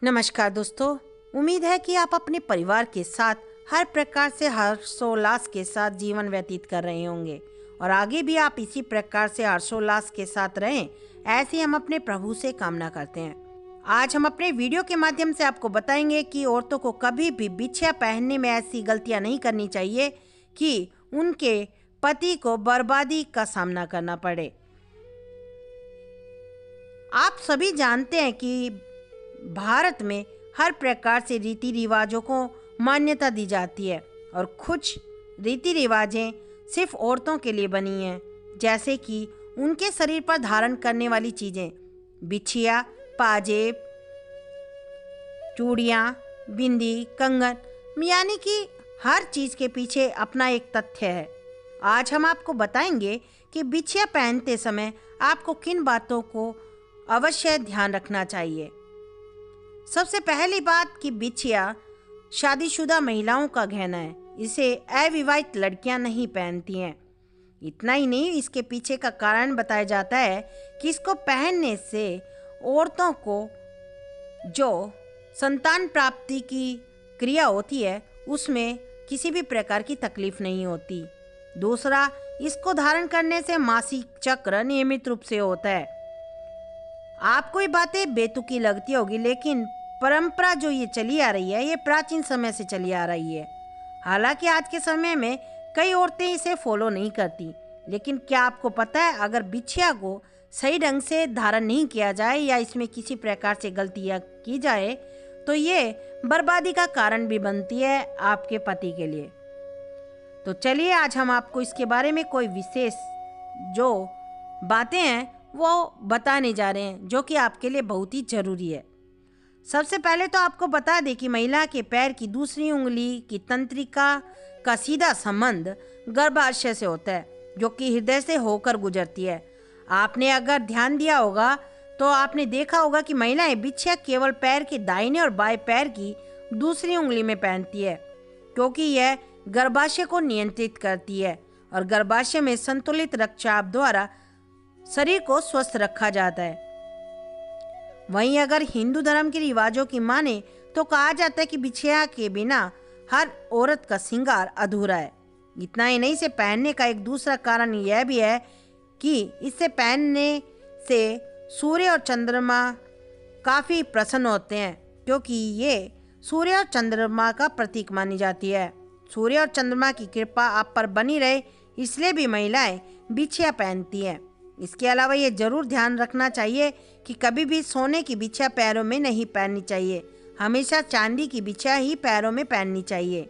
नमस्कार दोस्तों, उम्मीद है कि आप अपने परिवार के साथ हर प्रकार से हर्षोल्लास के साथ जीवन व्यतीत कर रहे होंगे और आगे भी आप इसी प्रकार से हर्षोल्लास के साथ रहें, ऐसी हम अपने प्रभु से कामना करते हैं। आज हम अपने वीडियो के माध्यम से आपको बताएंगे कि औरतों को कभी भी बिछिया पहनने में ऐसी गलतियां नहीं करनी चाहिए कि उनके पति को बर्बादी का सामना करना पड़े। आप सभी जानते हैं कि भारत में हर प्रकार से रीति रिवाजों को मान्यता दी जाती है और कुछ रीति रिवाजें सिर्फ औरतों के लिए बनी हैं, जैसे कि उनके शरीर पर धारण करने वाली चीज़ें, बिछिया, पाजेब, चूड़ियाँ, बिंदी, कंगन, यानी कि हर चीज़ के पीछे अपना एक तथ्य है। आज हम आपको बताएंगे कि बिछिया पहनते समय आपको किन बातों को अवश्य ध्यान रखना चाहिए। सबसे पहली बात कि बिछिया शादीशुदा महिलाओं का गहना है, इसे अविवाहित लड़कियां नहीं पहनती हैं। इतना ही नहीं, इसके पीछे का कारण बताया जाता है कि इसको पहनने से औरतों को जो संतान प्राप्ति की क्रिया होती है उसमें किसी भी प्रकार की तकलीफ नहीं होती। दूसरा, इसको धारण करने से मासिक चक्र नियमित रूप से होता है। आपको ये बातें बेतुकी लगती होगी, लेकिन परंपरा जो ये चली आ रही है ये प्राचीन समय से चली आ रही है। हालांकि आज के समय में कई औरतें इसे फॉलो नहीं करती, लेकिन क्या आपको पता है अगर बिछिया को सही ढंग से धारण नहीं किया जाए या इसमें किसी प्रकार से गलतियां की जाए तो ये बर्बादी का कारण भी बनती है आपके पति के लिए। तो चलिए आज हम आपको इसके बारे में कोई विशेष जो बातें हैं वो बताने जा रहे हैं, जो कि आपके लिए बहुत ही जरूरी है। सबसे पहले तो आपको बता दें कि महिला के पैर की दूसरी उंगली की तंत्रिका का सीधा संबंध गर्भाशय से होता है, जो कि हृदय से होकर गुजरती है। आपने अगर ध्यान दिया होगा तो आपने देखा होगा कि महिलाएं बिछिया केवल पैर के दाहिने और बाएं पैर की दूसरी उंगली में पहनती है, क्योंकि यह गर्भाशय को नियंत्रित करती है और गर्भाशय में संतुलित रक्तचाप द्वारा शरीर को स्वस्थ रखा जाता है। वहीं अगर हिंदू धर्म के रिवाजों की माने तो कहा जाता है कि बिछिया के बिना हर औरत का श्रृंगार अधूरा है। इतना ही नहीं, इसे पहनने का एक दूसरा कारण यह भी है कि इसे पहनने से सूर्य और चंद्रमा काफ़ी प्रसन्न होते हैं, क्योंकि ये सूर्य और चंद्रमा का प्रतीक मानी जाती है। सूर्य और चंद्रमा की कृपा आप पर बनी रहे, इसलिए भी महिलाएं बिछिया पहनती हैं। इसके अलावा ये जरूर ध्यान रखना चाहिए कि कभी भी सोने की बिछिया पैरों में नहीं पहननी चाहिए, हमेशा चांदी की बिछिया ही पैरों में पहननी चाहिए।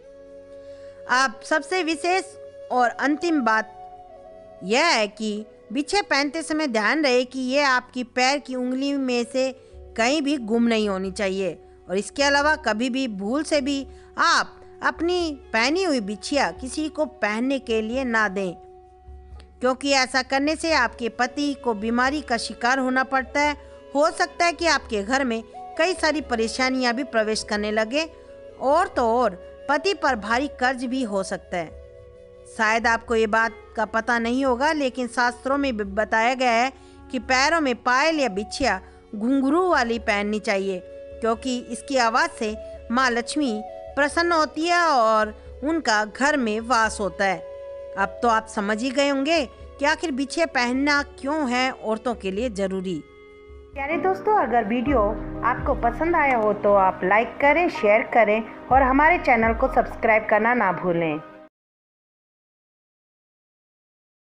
अब सबसे विशेष और अंतिम बात यह है कि बिछिया पहनते समय ध्यान रहे कि ये आपकी पैर की उंगली में से कहीं भी गुम नहीं होनी चाहिए और इसके अलावा कभी भी भूल से भी आप अपनी पहनी हुई बिछिया किसी को पहनने के लिए ना दें, क्योंकि ऐसा करने से आपके पति को बीमारी का शिकार होना पड़ता है। हो सकता है कि आपके घर में कई सारी परेशानियां भी प्रवेश करने लगे और तो और पति पर भारी कर्ज भी हो सकता है। शायद आपको ये बात का पता नहीं होगा, लेकिन शास्त्रों में भी बताया गया है कि पैरों में पायल या बिछिया घुंघरू वाली पहननी चाहिए, क्योंकि इसकी आवाज़ से माँ लक्ष्मी प्रसन्न होती है और उनका घर में वास होता है। अब तो आप समझ ही गए होंगे कि आखिर बिछिया पहनना क्यों है औरतों के लिए जरूरी। प्यारे दोस्तों, अगर वीडियो आपको पसंद आया हो तो आप लाइक करें, शेयर करें और हमारे चैनल को सब्सक्राइब करना ना भूलें।